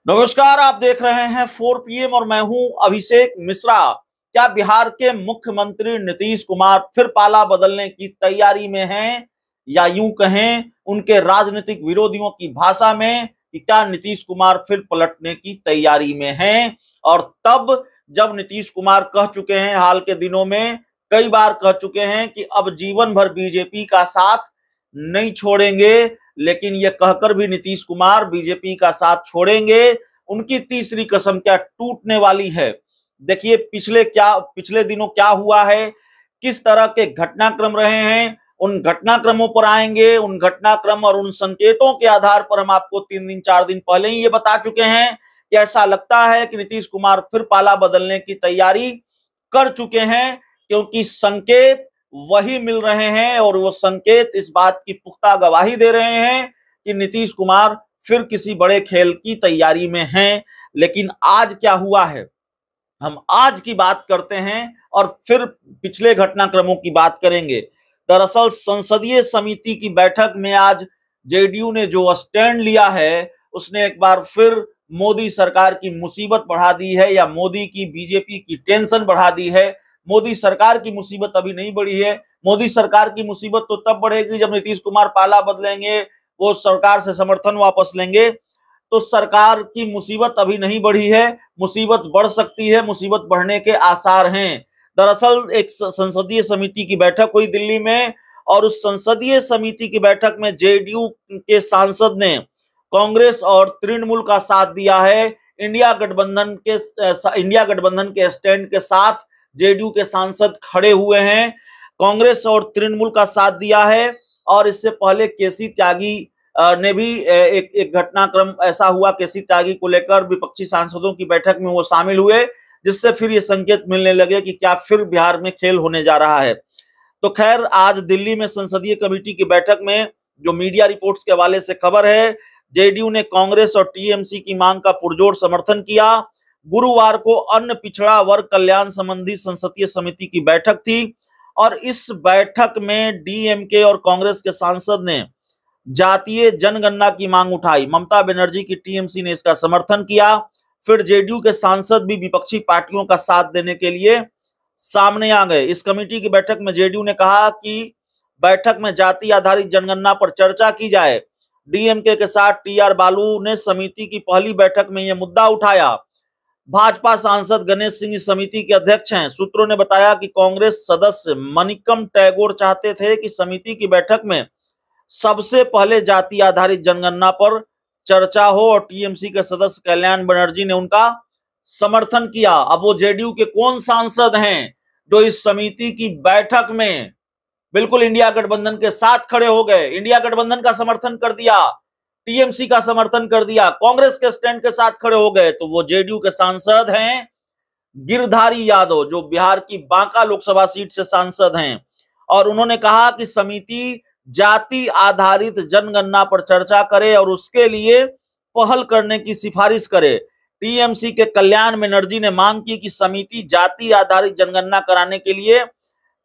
नमस्कार, आप देख रहे हैं 4 PM और मैं हूं अभिषेक मिश्रा। क्या बिहार के मुख्यमंत्री नीतीश कुमार फिर पाला बदलने की तैयारी में हैं, या यूं कहें उनके राजनीतिक विरोधियों की भाषा में कि क्या नीतीश कुमार फिर पलटने की तैयारी में हैं? और तब जब नीतीश कुमार कह चुके हैं, हाल के दिनों में कई बार कह चुके हैं कि अब जीवन भर बीजेपी का साथ नहीं छोड़ेंगे, लेकिन यह कहकर भी नीतीश कुमार बीजेपी का साथ छोड़ेंगे, उनकी तीसरी कसम क्या टूटने वाली है। देखिए पिछले दिनों क्या हुआ है, किस तरह के घटनाक्रम रहे हैं, उन घटनाक्रमों पर आएंगे। उन घटनाक्रम और उन संकेतों के आधार पर हम आपको 3 दिन 4 दिन पहले ही ये बता चुके हैं कि ऐसा लगता है कि नीतीश कुमार फिर पाला बदलने की तैयारी कर चुके हैं, क्योंकि संकेत वही मिल रहे हैं और वो संकेत इस बात की पुख्ता गवाही दे रहे हैं कि नीतीश कुमार फिर किसी बड़े खेल की तैयारी में हैं। लेकिन आज क्या हुआ है, हम आज की बात करते हैं और फिर पिछले घटनाक्रमों की बात करेंगे। दरअसल संसदीय समिति की बैठक में आज जेडीयू ने जो स्टैंड लिया है, उसने एक बार फिर मोदी सरकार की मुसीबत बढ़ा दी है, या मोदी की बीजेपी की टेंशन बढ़ा दी है। मोदी सरकार की मुसीबत अभी नहीं बढ़ी है। मोदी सरकार की मुसीबत तो तब बढ़ेगी जब नीतीश कुमार पाला बदलेंगे, वो सरकार से समर्थन वापस लेंगे। तो सरकार की मुसीबत अभी नहीं बढ़ी है, मुसीबत बढ़ सकती है, मुसीबत बढ़ने के आसार हैं। दरअसल एक संसदीय समिति की बैठक हुई दिल्ली में, और उस संसदीय समिति की बैठक में जेडीयू के सांसद ने कांग्रेस और तृणमूल का साथ दिया है। इंडिया गठबंधन के स्टैंड के साथ जेडीयू के सांसद खड़े हुए हैं, कांग्रेस और तृणमूल का साथ दिया है। और इससे पहले केसी त्यागी ने भी एक घटनाक्रम ऐसा हुआ, केसी त्यागी को लेकर विपक्षी सांसदों की बैठक में वो शामिल हुए, जिससे फिर ये संकेत मिलने लगे कि क्या फिर बिहार में खेल होने जा रहा है। तो खैर, आज दिल्ली में संसदीय कमेटी की बैठक में जो मीडिया रिपोर्ट्स के हवाले से खबर है, जेडीयू ने कांग्रेस और टीएमसी की मांग का पुरजोर समर्थन किया। गुरुवार को अन्य पिछड़ा वर्ग कल्याण संबंधी संसदीय समिति की बैठक थी, और इस बैठक में डीएमके और कांग्रेस के सांसद ने जातीय जनगणना की मांग उठाई। ममता बनर्जी की टीएमसी ने इसका समर्थन किया। फिर जेडीयू के सांसद भी विपक्षी पार्टियों का साथ देने के लिए सामने आ गए। इस कमेटी की बैठक में जेडीयू ने कहा कि बैठक में जाति आधारित जनगणना पर चर्चा की जाए। डीएमके के साथ टीआर बालू ने समिति की पहली बैठक में यह मुद्दा उठाया। भाजपा सांसद गणेश सिंह इस समिति के अध्यक्ष हैं। सूत्रों ने बताया कि कांग्रेस सदस्य मनिकम टैगोर चाहते थे कि समिति की बैठक में सबसे पहले जाति आधारित जनगणना पर चर्चा हो, और टीएमसी के सदस्य कल्याण बनर्जी ने उनका समर्थन किया। अब वो जेडीयू के कौन सांसद हैं जो इस समिति की बैठक में बिल्कुल इंडिया गठबंधन के साथ खड़े हो गए, इंडिया गठबंधन का समर्थन कर दिया, टीएमसी का समर्थन कर दिया, कांग्रेस के स्टैंड के साथ खड़े हो गए? तो वो जेडीयू के सांसद हैं गिरधारी यादव, जो बिहार की बांका लोकसभा सीट से सांसद हैं। और उन्होंने कहा कि समिति जाति आधारित जनगणना पर चर्चा करे और उसके लिए पहल करने की सिफारिश करे। टीएमसी के कल्याण बनर्जी ने मांग की कि समिति जाति आधारित जनगणना कराने के लिए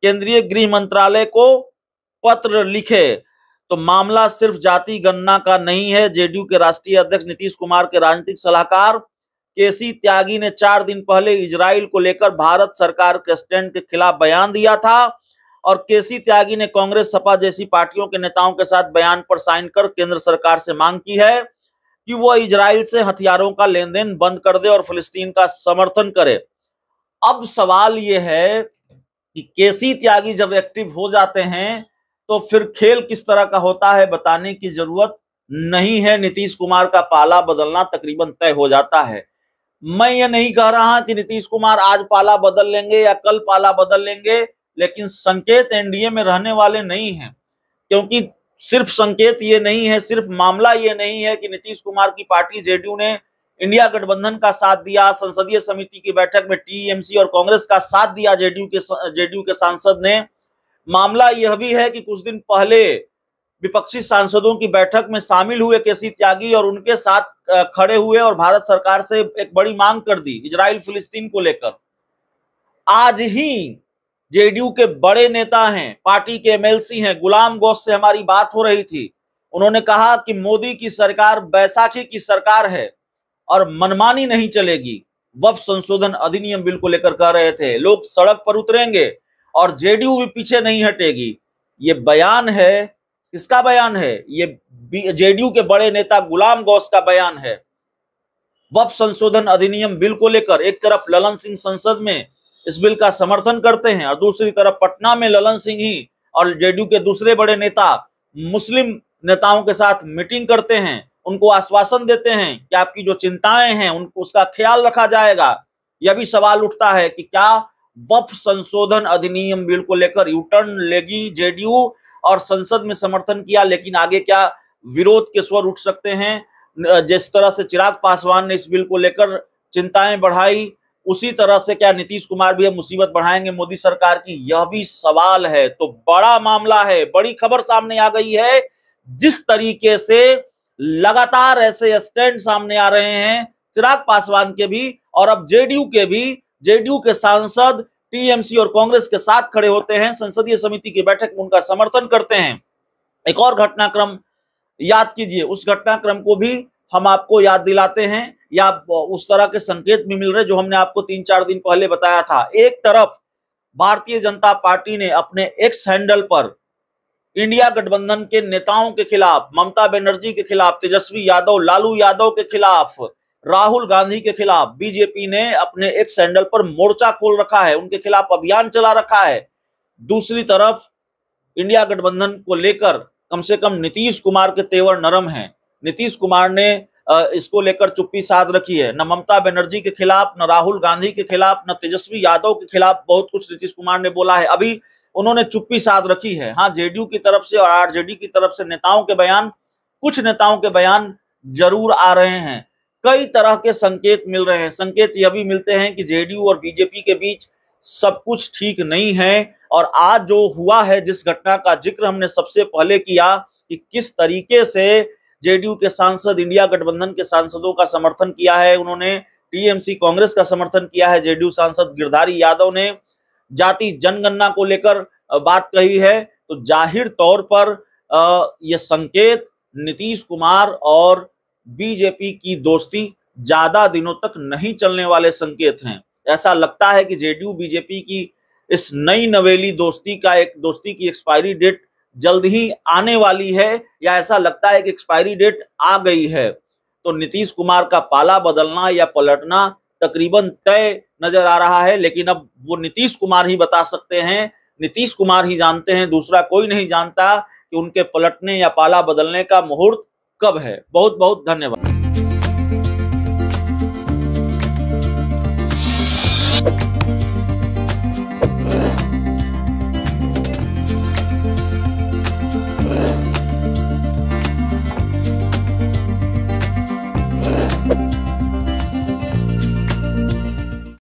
केंद्रीय गृह मंत्रालय को पत्र लिखे। तो मामला सिर्फ जाति गणना का नहीं है। जेडीयू के राष्ट्रीय अध्यक्ष नीतीश कुमार के राजनीतिक सलाहकार केसी त्यागी ने 4 दिन पहले इजराइल को लेकर भारत सरकार के स्टैंड के खिलाफ बयान दिया था, और केसी त्यागी ने कांग्रेस सपा जैसी पार्टियों के नेताओं के साथ बयान पर साइन कर केंद्र सरकार से मांग की है कि वह इजराइल से हथियारों का लेन देन बंद कर दे और फिलिस्तीन का समर्थन करे। अब सवाल यह है कि केसी त्यागी जब एक्टिव हो जाते हैं तो फिर खेल किस तरह का होता है बताने की जरूरत नहीं है। नीतीश कुमार का पाला बदलना तकरीबन तय हो जाता है। मैं ये नहीं कह रहा कि नीतीश कुमार आज पाला बदल लेंगे या कल पाला बदल लेंगे, लेकिन संकेत एनडीए में रहने वाले नहीं हैं। क्योंकि सिर्फ संकेत ये नहीं है, सिर्फ मामला ये नहीं है कि नीतीश कुमार की पार्टी जेडीयू ने इंडिया गठबंधन का साथ दिया, संसदीय समिति की बैठक में टीएमसी और कांग्रेस का साथ दिया जेडीयू के सांसद ने। मामला यह भी है कि कुछ दिन पहले विपक्षी सांसदों की बैठक में शामिल हुए केसी त्यागी और उनके साथ खड़े हुए और भारत सरकार से एक बड़ी मांग कर दी इजराइल फिलिस्तीन को लेकर। आज ही जेडीयू के बड़े नेता हैं, पार्टी के एमएलसी हैं, गुलाम गौस से हमारी बात हो रही थी। उन्होंने कहा कि मोदी की सरकार बैसाखी की सरकार है, और मनमानी नहीं चलेगी। वक्फ संशोधन अधिनियम बिल को लेकर कह रहे थे, लोग सड़क पर उतरेंगे और जेडीयू भी पीछे नहीं हटेगी। ये बयान है, किसका बयान है? ये जेडीयू के बड़े नेता गुलाम गौस का बयान है। वक्फ संशोधन अधिनियम बिल को लेकर एक तरफ ललन सिंह संसद में इस बिल का समर्थन करते हैं और दूसरी तरफ पटना में ललन सिंह ही और जेडीयू के दूसरे बड़े नेता मुस्लिम नेताओं के साथ मीटिंग करते हैं, उनको आश्वासन देते हैं कि आपकी जो चिंताएं हैं उनको उसका ख्याल रखा जाएगा। यह भी सवाल उठता है कि क्या वक्फ संशोधन अधिनियम बिल को लेकर यू टर्न लेगी जेडीयू और संसद में समर्थन किया, लेकिन आगे क्या विरोध के स्वर उठ सकते हैं? जिस तरह से चिराग पासवान ने इस बिल को लेकर चिंताएं बढ़ाई, उसी तरह से क्या नीतीश कुमार भी मुसीबत बढ़ाएंगे मोदी सरकार की? यह भी सवाल है। तो बड़ा मामला है, बड़ी खबर सामने आ गई है। जिस तरीके से लगातार ऐसे स्टैंड सामने आ रहे हैं चिराग पासवान के भी और अब जेडीयू के भी, जेडीयू के सांसद टीएमसी और कांग्रेस के साथ खड़े होते हैं, संसदीय समिति की बैठक में उनका समर्थन करते हैं। एक और घटनाक्रम याद कीजिए, उस घटनाक्रम को भी हम आपको याद दिलाते हैं, या उस तरह के संकेत भी मिल रहे जो हमने आपको 3-4 दिन पहले बताया था। एक तरफ भारतीय जनता पार्टी ने अपने एक्स हैंडल पर इंडिया गठबंधन के नेताओं के खिलाफ, ममता बनर्जी के खिलाफ, तेजस्वी यादव, लालू यादव के खिलाफ, राहुल गांधी के खिलाफ बीजेपी ने अपने एक्स हैंडल पर मोर्चा खोल रखा है, उनके खिलाफ अभियान चला रखा है। दूसरी तरफ इंडिया गठबंधन को लेकर कम से कम नीतीश कुमार के तेवर नरम हैं। नीतीश कुमार ने इसको लेकर चुप्पी साध रखी है, न ममता बनर्जी के खिलाफ, न राहुल गांधी के खिलाफ, न तेजस्वी यादव के खिलाफ बहुत कुछ नीतीश कुमार ने बोला है। अभी उन्होंने चुप्पी साध रखी है। हाँ, जेडीयू की तरफ से और आरजेडी की तरफ से नेताओं के बयान, कुछ नेताओं के बयान जरूर आ रहे हैं। कई तरह के संकेत मिल रहे हैं। संकेत यह भी मिलते हैं कि जेडीयू और बीजेपी के बीच सब कुछ ठीक नहीं है। और आज जो हुआ है, जिस घटना का जिक्र हमने सबसे पहले किया कि किस तरीके से जेडीयू के सांसद इंडिया गठबंधन के सांसदों का समर्थन किया है, उन्होंने टीएमसी कांग्रेस का समर्थन किया है। जेडीयू सांसद गिरधारी यादव ने जाति जनगणना को लेकर बात कही है। तो जाहिर तौर पर यह संकेत नीतीश कुमार और बीजेपी की दोस्ती ज्यादा दिनों तक नहीं चलने वाले संकेत हैं। ऐसा लगता है कि जेडीयू बीजेपी की इस नई नवेली दोस्ती की एक्सपायरी डेट जल्द ही आने वाली है, या ऐसा लगता है कि एक्सपायरी डेट आ गई है। तो नीतीश कुमार का पाला बदलना या पलटना तकरीबन तय नजर आ रहा है। लेकिन अब वो नीतीश कुमार ही बता सकते हैं, नीतीश कुमार ही जानते हैं, दूसरा कोई नहीं जानता कि उनके पलटने या पाला बदलने का मुहूर्त कब है। बहुत बहुत धन्यवाद।